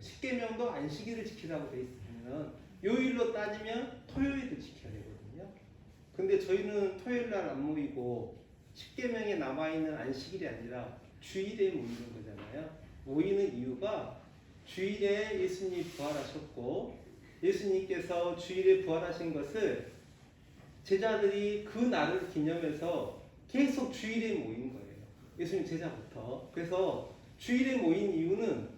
십계명도 안식일을 지키라고 돼 있으면 요일로 따지면 토요일을 지켜야 되거든요. 근데 저희는 토요일 날 안 모이고 십계명에 남아 있는 안식일이 아니라 주일에 모이는 거잖아요. 모이는 이유가 주일에 예수님이 부활하셨고 예수님께서 주일에 부활하신 것을 제자들이 그 날을 기념해서 계속 주일에 모인 거예요. 예수님 제자부터. 그래서 주일에 모인 이유는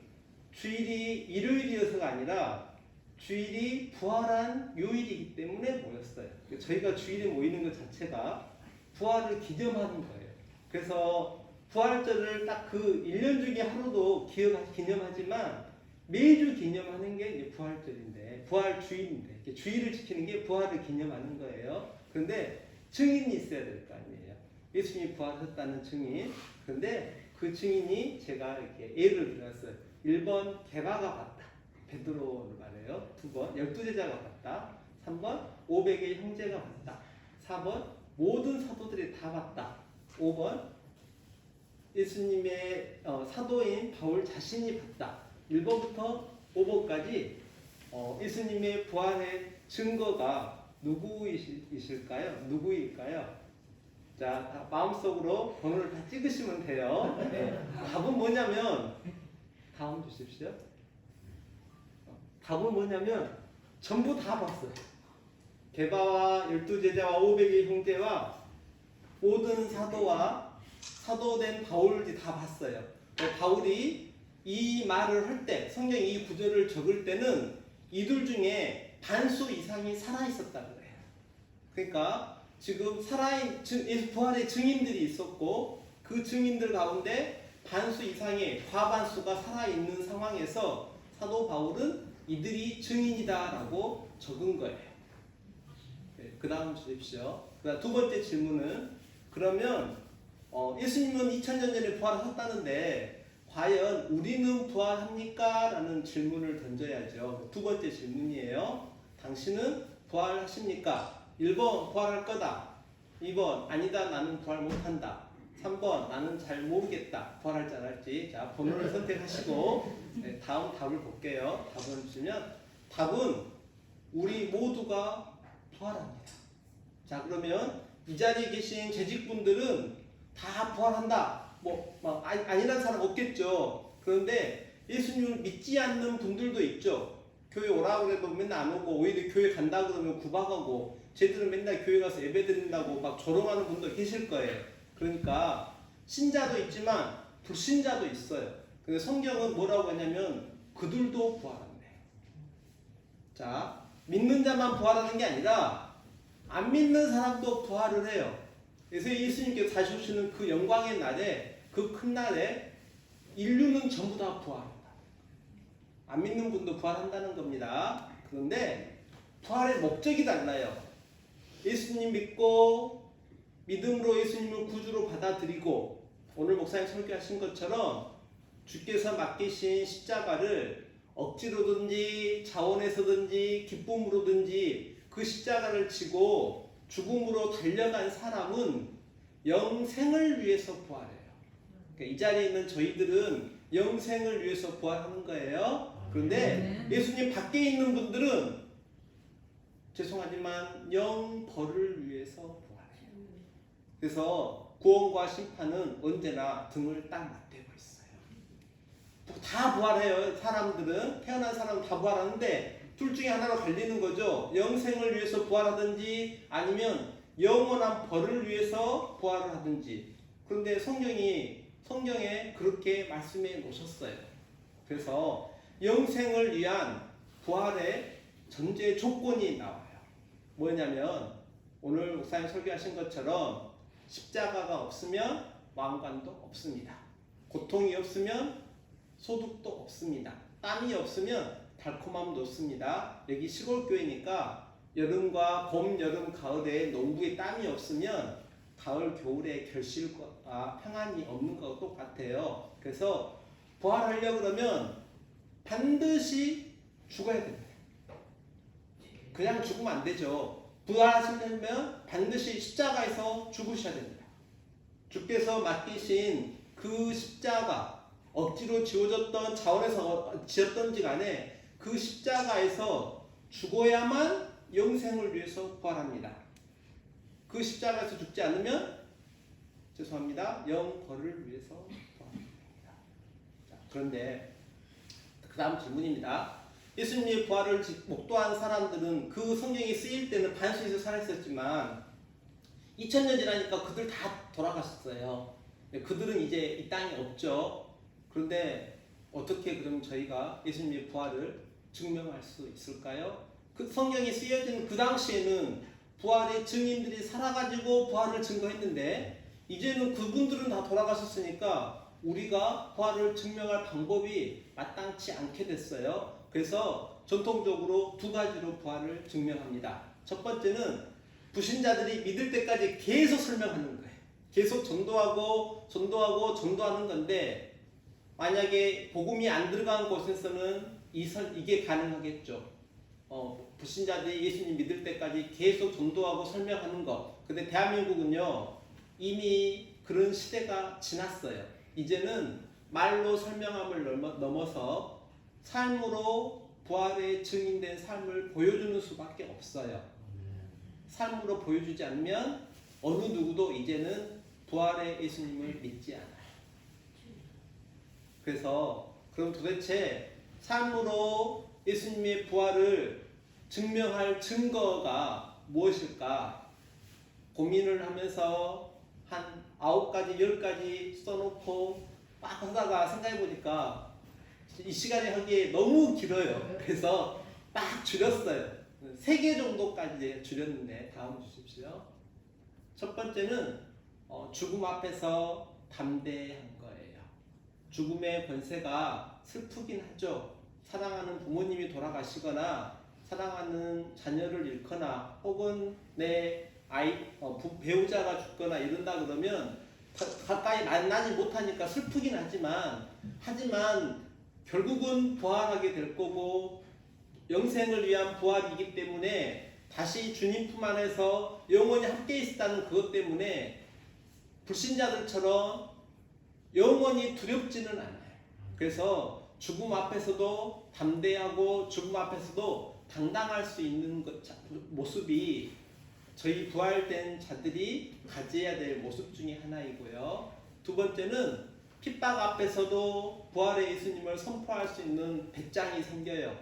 주일이 일요일이어서가 아니라 주일이 부활한 요일이기 때문에 모였어요. 저희가 주일에 모이는 것 자체가 부활을 기념하는 거예요. 그래서 부활절을 딱 그 1년 중에 하루도 기념하지만 매주 기념하는 게 이제 부활절인데, 부활 주일인데, 주일을 지키는 게 부활을 기념하는 거예요. 그런데 증인이 있어야 될 거 아니에요. 예수님이 부활하셨다는 증인. 그런데 그 증인이 제가 이렇게 예를 들었어요. 1번 개바가 봤다. 베드로를 말해요. 2번 12제자가 봤다. 3번 500의 형제가 봤다. 4번 모든 사도들이 다 봤다. 5번 예수님의 사도인 바울 자신이 봤다. 1번부터 5번까지 예수님의 부활의 증거가 누구이실까요? 누구일까요? 자, 마음속으로 번호를 다 찍으시면 돼요. 네. 답은 뭐냐면, 다음 주십시오. 답은 뭐냐면 전부 다 봤어요. 게바와 12제자와 500의 형제와 모든 사도와 사도된 바울이 다 봤어요. 바울이 이 말을 할 때, 성경 이 구절을 적을 때는 이들 중에 반수 이상이 살아있었다고 해요. 그러니까 지금 부활의 증인들이 있었고 그 증인들 가운데 반수 이상의 과반수가 살아있는 상황에서 사도 바울은 이들이 증인이다라고 적은 거예요. 네, 그 다음 주십시오. 그다음 두 번째 질문은, 그러면 예수님은 2000년 전에 부활하셨다는데 과연 우리는 부활합니까? 라는 질문을 던져야죠. 두 번째 질문이에요. 당신은 부활하십니까? 1번 부활할 거다. 2번 아니다, 나는 부활 못한다. 3번 나는 잘 모르겠다. 부활할지 안 할지. 자, 번호를 선택하시고 네, 다음 답을 볼게요. 답을 주시면 답은 우리 모두가 부활합니다. 자, 그러면 이 자리에 계신 재직분들은 다 부활한다. 아니라는 사람 없겠죠. 그런데 예수님을 믿지 않는 분들도 있죠. 교회 오라고 해도 맨날 안 오고 오히려 교회 간다 그러면 구박하고 쟤들은 맨날 교회 가서 예배 드린다고 막 조롱하는 분도 계실 거예요. 그러니까 신자도 있지만 불신자도 있어요. 근데 성경은 뭐라고 하냐면 그들도 부활한대. 자, 믿는 자만 부활하는 게 아니라 안 믿는 사람도 부활을 해요. 그래서 예수님께서 다시 오시는 그 영광의 날에, 그 큰 날에 인류는 전부 다 부활한다. 안 믿는 분도 부활한다는 겁니다. 그런데 부활의 목적이 달라요. 예수님 믿고 믿음으로 예수님을 구주로 받아들이고 오늘 목사님 설교하신 것처럼 주께서 맡기신 십자가를 억지로든지 자원해서든지 기쁨으로든지 그 십자가를 지고 죽음으로 달려간 사람은 영생을 위해서 부활해요. 그러니까 이 자리에 있는 저희들은 영생을 위해서 부활하는 거예요. 그런데 예수님 밖에 있는 분들은 죄송하지만 영벌을 위해서 부활해요. 그래서 구원과 심판은 언제나 등을 딱 맞대고 있어요. 다 부활해요. 사람들은, 태어난 사람은 다 부활하는데 둘 중에 하나로 갈리는 거죠. 영생을 위해서 부활하든지 아니면 영원한 벌을 위해서 부활을 하든지. 그런데 성경에 그렇게 말씀해 놓으셨어요. 그래서 영생을 위한 부활의 전제 조건이 나와요. 뭐냐면 오늘 목사님 설교하신 것처럼 십자가가 없으면 왕관도 없습니다. 고통이 없으면 소득도 없습니다. 땀이 없으면 달콤함도 없습니다. 여기 시골교회니까 여름과 봄, 여름, 가을에 농부의 땀이 없으면 가을, 겨울에 결실과 평안이 없는 것과 똑같아요. 그래서 부활하려고 그러면 반드시 죽어야 됩니다. 그냥 죽으면 안 되죠. 부활하시려면 반드시 십자가에서 죽으셔야 됩니다. 주께서 맡기신 그 십자가, 억지로 지어졌던 자원에서 지었던지 간에 그 십자가에서 죽어야만 영생을 위해서 부활합니다. 그 십자가에서 죽지 않으면 죄송합니다. 영벌을 위해서 부활합니다. 자, 그런데 그 다음 질문입니다. 예수님의 부활을 목도한 사람들은 그 성경이 쓰일 때는 반수에서 살았었지만 2000년 지나니까 그들 다 돌아갔었어요. 그들은 이제 이 땅에 없죠. 그런데 어떻게 그럼 저희가 예수님의 부활을 증명할 수 있을까요? 그 성경이 쓰여진 그 당시에는 부활의 증인들이 살아가지고 부활을 증거했는데 이제는 그분들은 다 돌아가셨으니까 우리가 부활을 증명할 방법이 마땅치 않게 됐어요. 그래서 전통적으로 두 가지로 부활을 증명합니다. 첫 번째는 불신자들이 믿을 때까지 계속 설명하는 거예요. 계속 전도하는 건데 만약에 복음이 안 들어간 곳에서는 이게 가능하겠죠. 불신자들이 예수님 믿을 때까지 계속 전도하고 설명하는 것. 근데 대한민국은요 이미 그런 시대가 지났어요. 이제는 말로 설명함을 넘어서 삶으로 부활의 증인된 삶을 보여주는 수밖에 없어요. 삶으로 보여주지 않으면 어느 누구도 이제는 부활의 예수님을 믿지 않아요. 그래서 그럼 도대체 삶으로 예수님의 부활을 증명할 증거가 무엇일까 고민을 하면서 한 9가지, 10가지 써놓고 막 하다가 생각해보니까 이 시간에 하기에 너무 길어요. 그래서 막 줄였어요. 3개 정도까지 줄였는데 다음 주십시오. 첫 번째는 죽음 앞에서 담대한 거예요. 죽음의 권세가 슬프긴 하죠. 사랑하는 부모님이 돌아가시거나 사랑하는 자녀를 잃거나 혹은 내 배우자가 죽거나 이런다 그러면 가까이 만나지 못하니까 슬프긴 하지만 결국은 부활하게 될 거고 영생을 위한 부활이기 때문에 다시 주님 품 안에서 영원히 함께 있다는 그것 때문에 불신자들처럼 영원히 두렵지는 않아요. 그래서 죽음 앞에서도 담대하고 죽음 앞에서도 당당할 수 있는 모습이 저희 부활된 자들이 가져야 될 모습 중에 하나이고요. 두 번째는 핍박 앞에서도 부활의 예수님을 선포할 수 있는 배짱이 생겨요.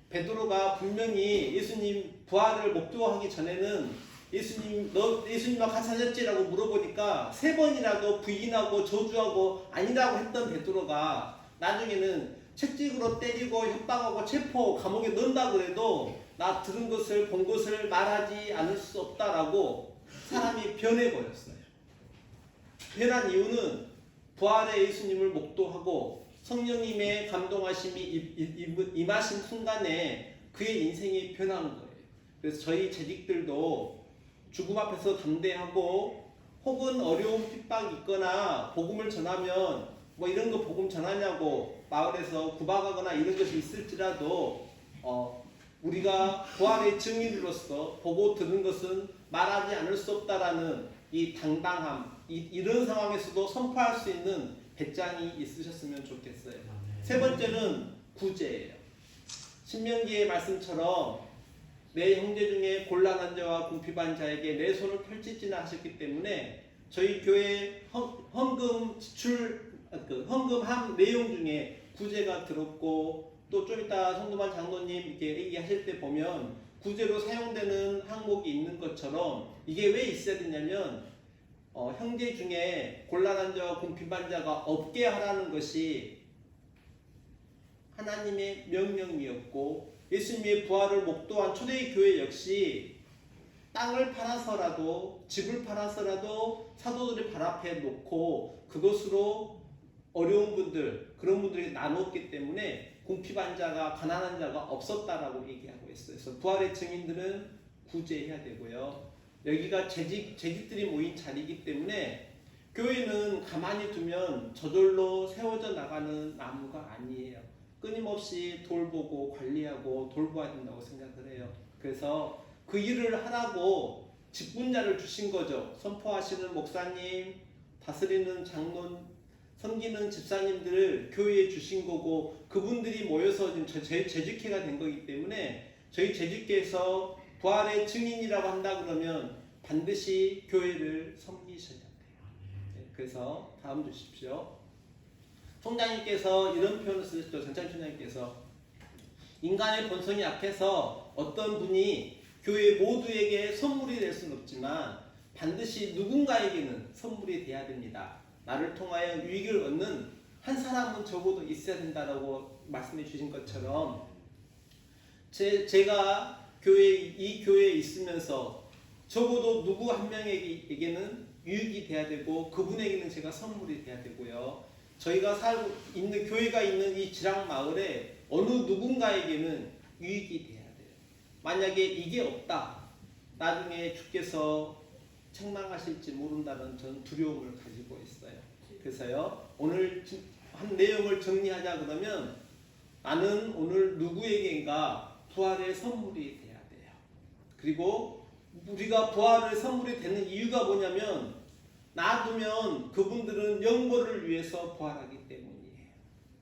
베드로가 분명히 예수님 부활을 목도하기 전에는 예수님과 같이 하셨지라고 물어보니까 3번이라도 부인하고 저주하고 아니라고 했던 베드로가 나중에는 채찍으로 때리고 협박하고 체포 감옥에 넣는다고 해도 나 들은 것을 본 것을 말하지 않을 수 없다라고 사람이 변해버렸어요. 변한 이유는 부활의 예수님을 목도하고 성령님의 감동하심이 임하신 순간에 그의 인생이 변한 거예요. 그래서 저희 재직들도 죽음 앞에서 담대하고 혹은 어려운 핍박이 있거나 복음을 전하면 뭐 이런 거 복음 전하냐고 마을에서 구박하거나 이런 것이 있을지라도 우리가 부활의 증인으로서 보고 들은 것은 말하지 않을 수 없다라는 이 당당함 이런 상황에서도 선포할 수 있는 배짱이 있으셨으면 좋겠어요. 세 번째는 구제예요. 신명기의 말씀처럼 내 형제 중에 곤란한 자와 궁핍한 자에게 내 손을 펼치지나 하셨기 때문에 저희 교회 헌금 지출 헌금함 내용 중에 구제가 들었고 또 좀 이따 성도만 장로님 이렇게 얘기하실 때 보면 구제로 사용되는 항목이 있는 것처럼 이게 왜 있어야 되냐면 형제 중에 곤란한 자와 궁핍한 자가 없게 하라는 것이 하나님의 명령이었고 예수님의 부활을 목도한 초대교회 역시 땅을 팔아서라도 집을 팔아서라도 사도들의 발 앞에 놓고 그것으로 어려운 분들 그런 분들이 나눴기 때문에 궁핍한 자가 가난한 자가 없었다라고 얘기하고 있어요. 그래서 부활의 증인들은 구제해야 되고요. 여기가 재직들이 모인 자리이기 때문에 교회는 가만히 두면 저절로 세워져 나가는 나무가 아니에요. 끊임없이 돌보고 관리하고 돌봐야 된다고 생각을 해요. 그래서 그 일을 하라고 직분자를 주신 거죠. 선포하시는 목사님, 다스리는 장로님, 섬기는 집사님들을 교회에 주신 거고 그분들이 모여서 지금 재직회가 된 거기 때문에 저희 재직회에서 부활의 증인이라고 한다 그러면 반드시 교회를 섬기셔야 돼요. 네, 그래서 다음 주십시오. 총장님께서 이런 표현을 쓰셨죠. 전창 총장님께서 인간의 본성이 약해서 어떤 분이 교회 모두에게 선물이 될 수는 없지만 반드시 누군가에게는 선물이 돼야 됩니다. 나를 통하여 유익을 얻는 한 사람은 적어도 있어야 된다라고 말씀해 주신 것처럼 제가 이 교회에 있으면서 적어도 누구 한 명에게는 유익이 돼야 되고 그분에게는 제가 선물이 돼야 되고요. 저희가 살고 있는 교회가 있는 이 지랑 마을에 어느 누군가에게는 유익이 돼야 돼요. 만약에 이게 없다. 나중에 주께서 책망하실지 모른다는 전 두려움을 가지고 있어요. 그래서요. 오늘 한 내용을 정리하자 그러면 나는 오늘 누구에게인가 부활의 선물이 돼야 돼요. 그리고 우리가 부활의 선물이 되는 이유가 뭐냐면 놔두면 그분들은 영벌을 위해서 부활하기 때문이에요.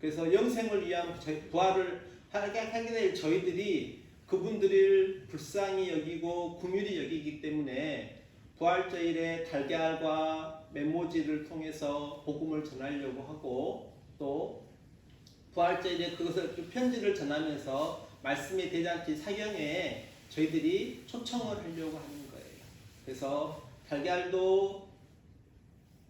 그래서 영생을 위한 부활을 하게 될 저희들이 그분들을 불쌍히 여기고 긍휼히 여기기 때문에 부활절에 달걀과 메모지를 통해서 복음을 전하려고 하고 또 부활절에 그것을 편지를 전하면서 말씀의 대잔치 사경에 저희들이 초청을 하려고 하는 거예요. 그래서 달걀도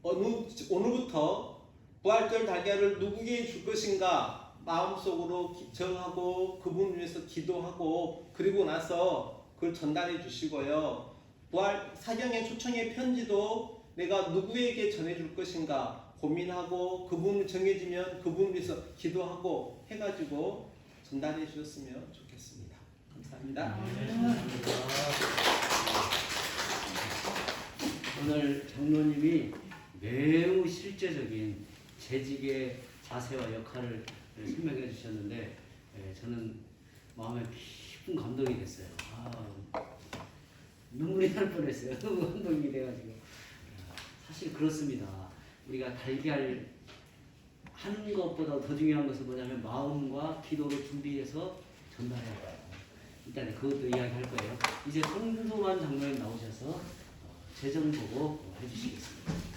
오늘부터 부활절 달걀을 누구에게 줄 것인가 마음속으로 정하고 그분 위해서 기도하고 그리고 나서 그걸 전달해 주시고요. 부활 사경의 초청의 편지도 내가 누구에게 전해줄 것인가 고민하고 그분 정해지면 그분 위해서 기도하고 해가지고 전달해 주셨으면 좋겠습니다. 감사합니다. 오늘 장로님이 매우 실제적인 재직의 자세와 역할을 설명해 주셨는데 저는 마음에 깊은 감동이 됐어요. 눈물이 날 뻔했어요. 너무 감동이 돼가지고. 사실 그렇습니다. 우리가 달걀 하는 것보다 더 중요한 것은 뭐냐면 마음과 기도로 준비해서 전달해야 돼요. 일단 그것도 이야기할 거예요. 이제 성도만 장로님 나오셔서 재정 보고 해주시겠습니다.